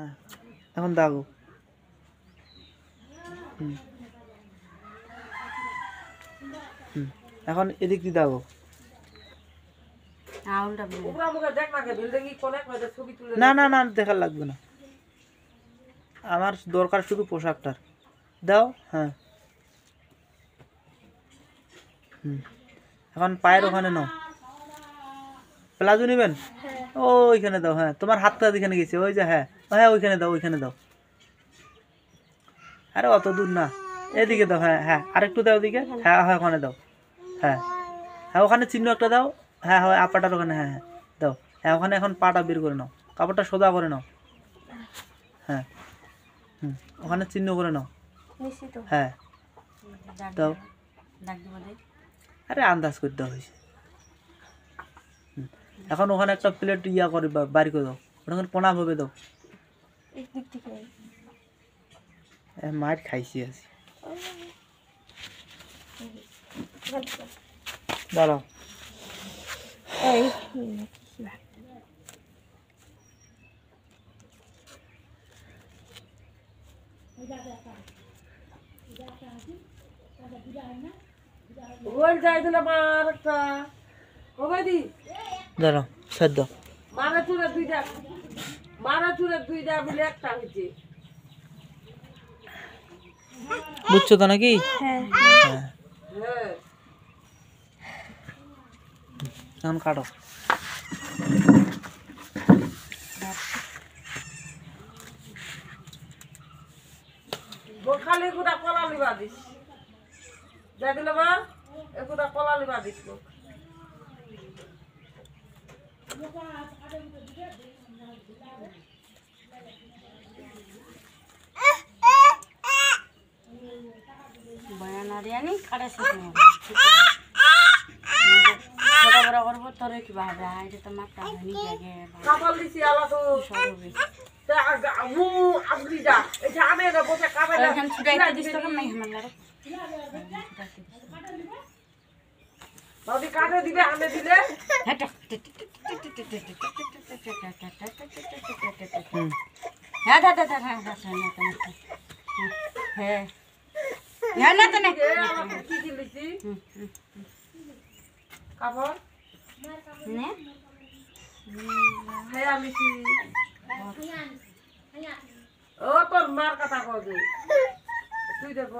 হ্যাঁ এখন দাগো এখন এদিক দিয়ে দাগো না না না দেখার লাগবে না আমার দরকার শুধু পোশাকটার দাও হ্যাঁ এখন পায়ের ওখানে নাও প্লাজো নেবেন ওইখানে দাও হ্যাঁ তোমার হাতটা যেখানে গেছে ওই যে হ্যাঁ হ্যাঁ ওইখানে দাও আরে অত দূর না এদিকে দাও হ্যাঁ হ্যাঁ আরেকটু দাও ওদিকে হ্যাঁ হ্যাঁ ওখানে দাও হ্যাঁ হ্যাঁ ওখানে চিহ্ন একটা দাও হ্যাঁ হ্যাঁ আপাটার ওখানে হ্যাঁ হ্যাঁ দাও হ্যাঁ ওখানে এখন পাটা বের করে নাও কাপড়টা সোজা করে নাও হ্যাঁ ওখানে চিহ্ন করে নাও হ্যাঁ দাও আরে আন্দাজ করে দেওয়া হয়েছে এখন ওখানে একটা প্লেট ইয়া করে বাড়ি করে দাও ওখানে প্রণাম হবে দাও মার খাইছি আছি দাঁড়াও দাঁড়াও ছাড় দাও বুঝছো তো নাকি হ্যাঁ এখন কাটো খালি কুটা কলা লিবা দিস যাই দিলে মা একুটা কলা লিবা দিস বয়ানারিয়ানি কাটে শিখে ছোট বড় করবো তোর কিবা হবে এটা তো মাত্রা হয়নি আগে কাপাল দিছি আলা তো সরবে আমু আগলি যা এটা আমি না বসে কাপাল এখন ছুটাইতে দিস তখন নাই হামলা রে বাদি কাটে দিবে আমি দিলে হ্যাঁ দাদা হ্যাঁ হ্যাঁ না তো না কি কি লিছি কাপড় নে হ্যাঁ লিছি ও তোর মার কথা কও তুই দেখো